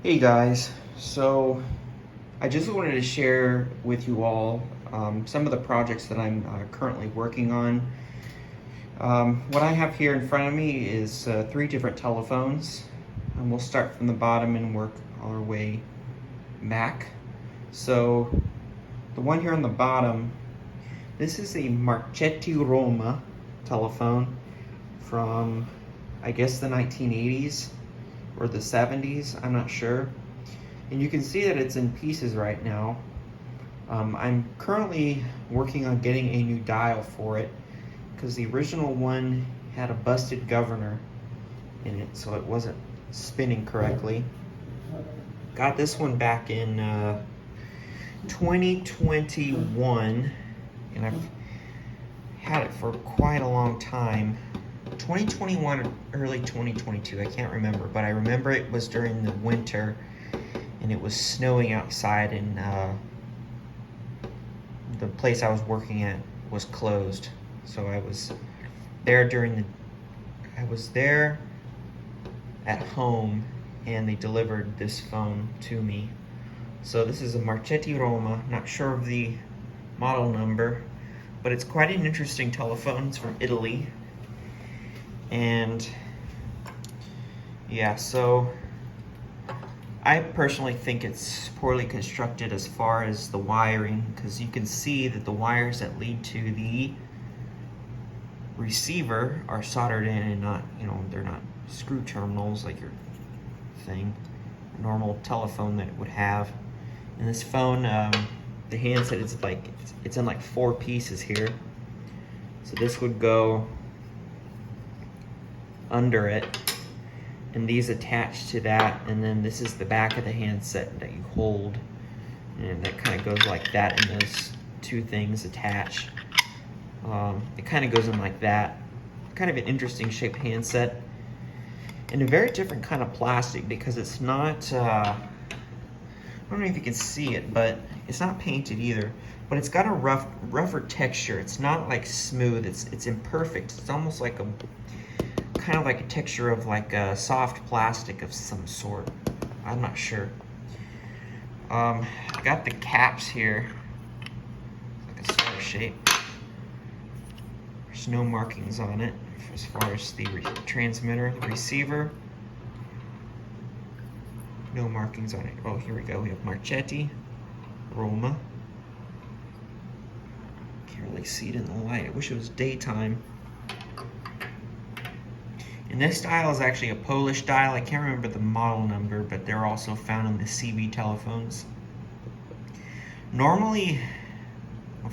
Hey guys, so I just wanted to share with you all some of the projects that I'm currently working on. What I have here in front of me is three different telephones, and we'll start from the bottom and work our way back. So the one here on the bottom, this is a Marchetti Roma telephone from, I guess, the 1980s or the 70s, I'm not sure. And you can see that it's in pieces right now. I'm currently working on getting a new dial for it because the original one had a busted governor in it, so it wasn't spinning correctly. Got this one back in 2021, and I've had it for quite a long time. 2021 or early 2022, I can't remember, but I remember it was during the winter and it was snowing outside, and the place I was working at was closed. So I was there at home, and they delivered this phone to me. So this is a Marchetti Roma, not sure of the model number, but it's quite an interesting telephone. It's from Italy. And yeah, so I personally think it's poorly constructed as far as the wiring, because you can see that the wires that lead to the receiver are soldered in and not, they're not screw terminals like your thing, a normal telephone that it would have. And this phone, the handset is it's in like four pieces here. So this would go under it, and these attach to that, and then this is the back of the handset that you hold, and that kind of goes like that, and those two things attach. It kind of goes in like that. Kind of an interesting shaped handset, and a very different kind of plastic, because it's not I don't know if you can see it, but it's not painted either, but it's got a rougher texture. It's not like smooth, it's imperfect. It's almost like kind of like a texture of like a soft plastic of some sort. I'm not sure. I got the caps here, like a star shape. There's no markings on it as far as the transmitter, the receiver. No markings on it. Oh, here we go. We have Marchetti Roma. Can't really see it in the light. I wish it was daytime. And this dial is actually a Polish dial. I can't remember the model number, but they're also found in the CB telephones. Normally,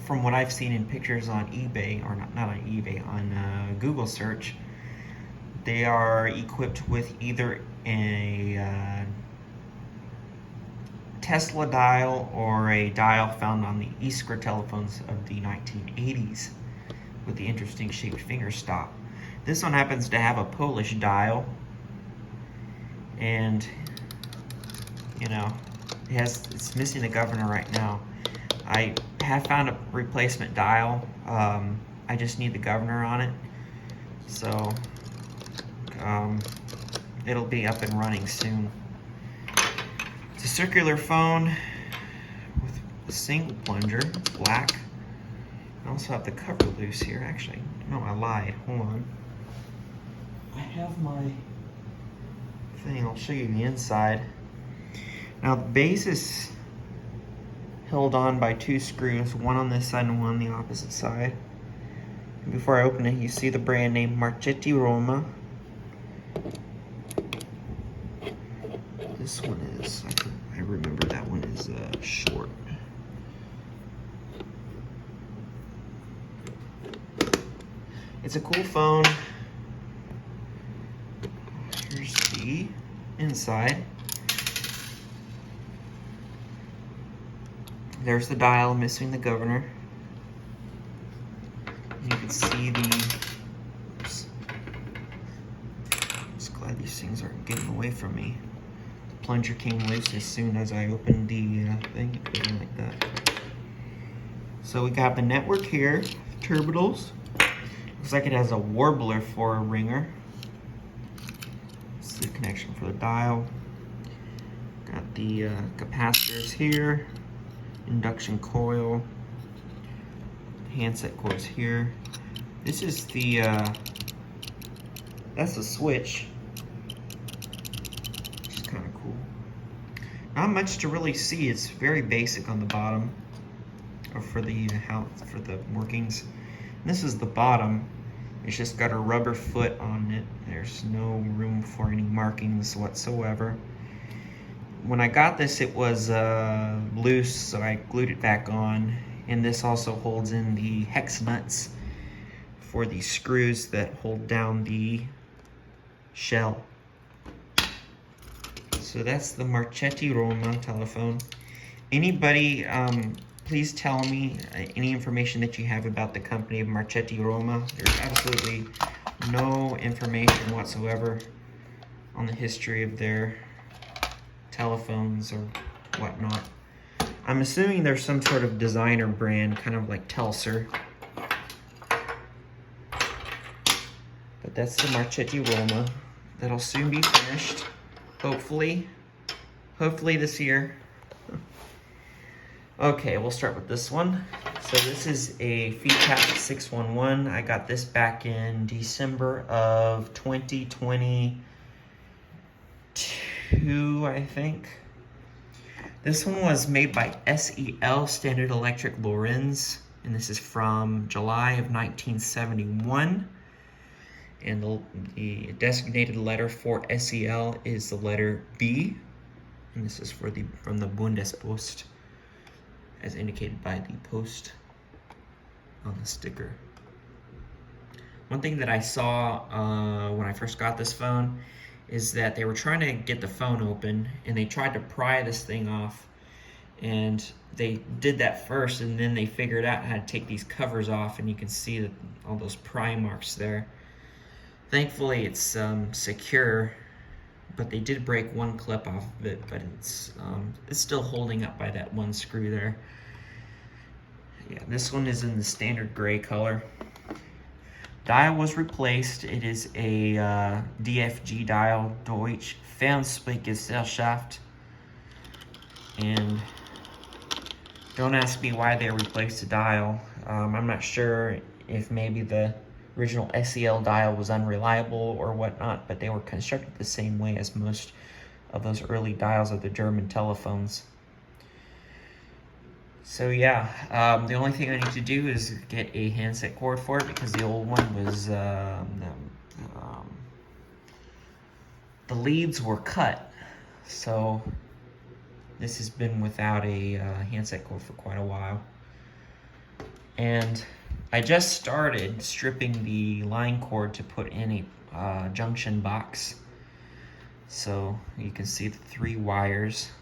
from what I've seen in pictures on eBay, or not on eBay, on Google search, they are equipped with either a Tesla dial or a dial found on the Iskra telephones of the 1980s with the interesting shaped finger stop. This one happens to have a Polish dial, and it's missing the governor right now. I have found a replacement dial. I just need the governor on it, so it'll be up and running soon. It's a circular phone with a single plunger. It's black. I also have the cover loose here. Actually, no, I lied. Hold on. I have my thing. I'll show you the inside. Now the base is held on by two screws, one on this side and one on the opposite side. And before I open it, you see the brand name Marchetti Roma. This one is, I remember that one is short. It's a cool phone. Here's the inside. There's the dial missing the governor. You can see oops. I'm just glad these things aren't getting away from me. The plunger came loose as soon as I opened the thing. It goes like that. So we got the network here, terminals. Looks like it has a warbler for a ringer. This is the connection for the dial. the capacitors here, induction coil, handset coils here. This is the, that's the switch, which is kind of cool. Not much to really see. It's very basic on the bottom, or for the workings. And this is the bottom. It's just got a rubber foot on it. There's no room for any markings whatsoever. When I got this, it was loose, so I glued it back on. And this also holds in the hex nuts for the screws that hold down the shell. So that's the Marchetti Roma telephone. Anybody, please tell me any information that you have about the company of Marchetti Roma. There's absolutely no information whatsoever on the history of their telephones or whatnot. I'm assuming there's some sort of designer brand, kind of like Telser. But that's the Marchetti Roma. That'll soon be finished, hopefully this year. Okay, we'll start with this one. So this is a FeedTap 611. I got this back in December of 2022, I think. This one was made by SEL, Standard Electric Lorenz, and this is from July of 1971. And the designated letter for SEL is the letter B, and this is from the Bundespost, as indicated by the post on the sticker. One thing that I saw when I first got this phone is that they were trying to get the phone open, and they tried to pry this thing off, and they did that first, and then they figured out how to take these covers off, and you can see that all those pry marks there. Thankfully it's secure, but they did break one clip off of it, but it's still holding up by that one screw there. Yeah, this one is in the standard gray color. Dial was replaced. It is a DFG dial, Deutsche Fernsehgesellschaft. And don't ask me why they replaced the dial. I'm not sure if maybe the original SEL dial was unreliable or whatnot, but they were constructed the same way as most of those early dials of the German telephones. So yeah, the only thing I need to do is get a handset cord for it, because the old one was, the leads were cut. So this has been without a handset cord for quite a while. And I just started stripping the line cord to put in a junction box. So you can see the 3 wires.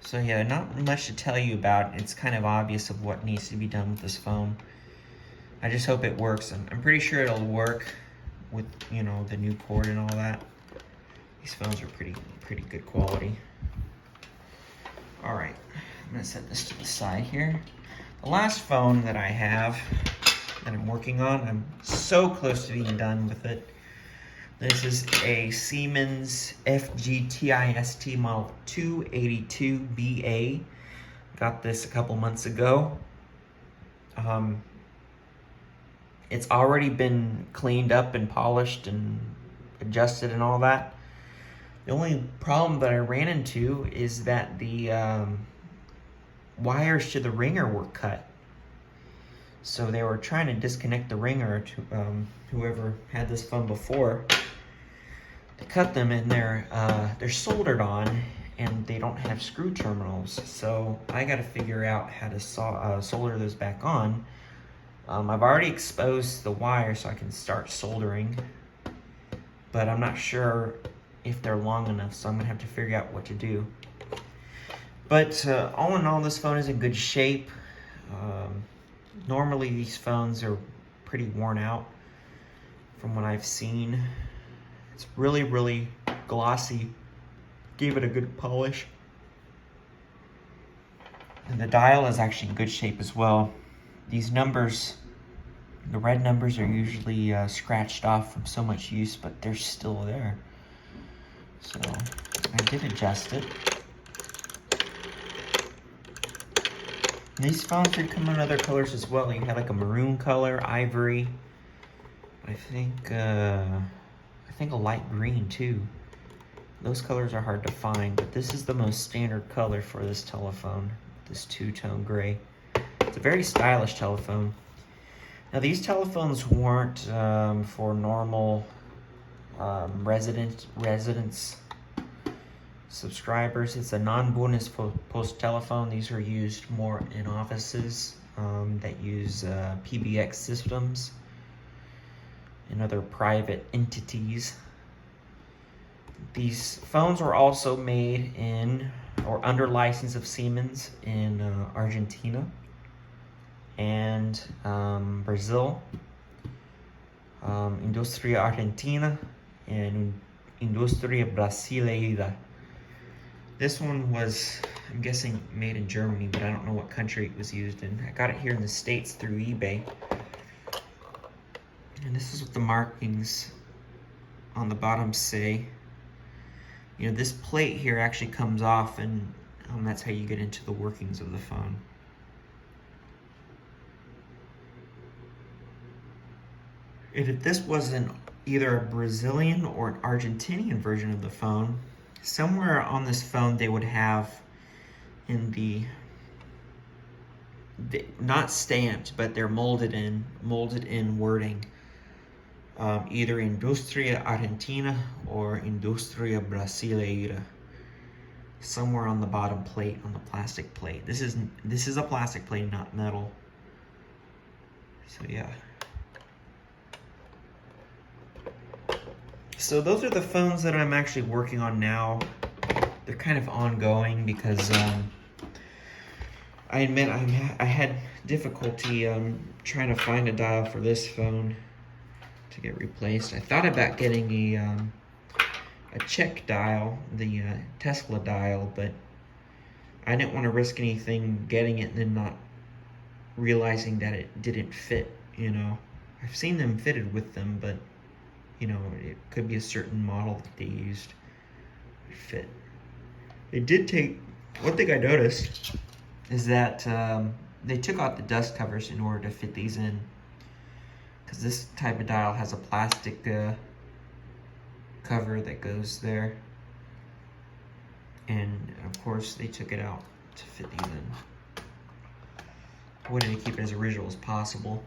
So yeah, not much to tell you about. It's kind of obvious of what needs to be done with this phone. I just hope it works. I'm pretty sure it'll work with, you know, the new cord and all that. These phones are pretty good quality. All right, I'm gonna set this to the side here. The last phone that I have that I'm working on, I'm so close to being done with it. This is a Siemens FGTIST model 282BA. Got this a couple months ago. It's already been cleaned up and polished and adjusted and all that. The only problem that I ran into is that the wires to the ringer were cut. So they were trying to disconnect the ringer to whoever had this phone before. They cut them, and they're soldered on, and they don't have screw terminals. So I got to figure out how to solder those back on. I've already exposed the wire so I can start soldering, but I'm not sure if they're long enough, so I'm gonna have to figure out what to do. But all in all, this phone is in good shape. Normally these phones are pretty worn out from what I've seen. It's really glossy. Gave it a good polish. And the dial is actually in good shape as well. These numbers, the red numbers, are usually scratched off from so much use, but they're still there. So I did adjust it. These phones could come in other colors as well. You have like a maroon color, ivory. I think a light green too. Those colors are hard to find, but this is the most standard color for this telephone, this two-tone gray. It's a very stylish telephone. Now these telephones weren't for normal residents subscribers. It's a non-bonus post telephone. These are used more in offices that use PBX systems and other private entities. These phones were also made in or under license of Siemens in Argentina and Brazil, Industria Argentina and Industria Brasileira. This one was, I'm guessing, made in Germany, but I don't know what country it was used in. I got it here in the States through eBay. And this is what the markings on the bottom say. You know, this plate here actually comes off, and that's how you get into the workings of the phone. And if this wasn't either a Brazilian or an Argentinian version of the phone, somewhere on this phone they would have in the not stamped, but they're molded in wording, either Industria Argentina or Industria Brasileira, somewhere on the bottom plate, on the plastic plate. This is a plastic plate, not metal. So yeah. So those are the phones that I'm actually working on now. They're kind of ongoing because I admit I had difficulty trying to find a dial for this phone to get replaced. I thought about getting a Czech dial, the Tesla dial, but I didn't want to risk anything getting it and then not realizing that it didn't fit, you know. I've seen them fitted with them, but you know, it could be a certain model that they used to fit. They did take, one thing I noticed is that they took out the dust covers in order to fit these in, because this type of dial has a plastic cover that goes there, and of course they took it out to fit these in. I wanted to keep it as original as possible.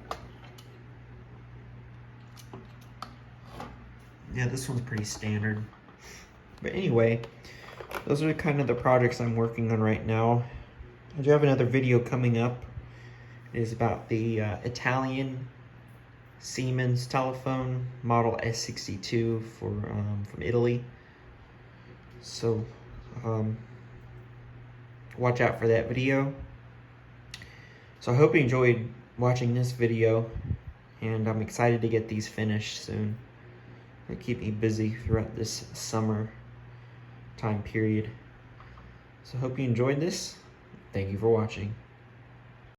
Yeah, this one's pretty standard. But anyway, those are kind of the projects I'm working on right now. I do have another video coming up. It is about the Italian Siemens telephone, model S62 from Italy. So, watch out for that video. So I hope you enjoyed watching this video, and I'm excited to get these finished soon. They keep me busy throughout this summer time period. So hope you enjoyed this. Thank you for watching.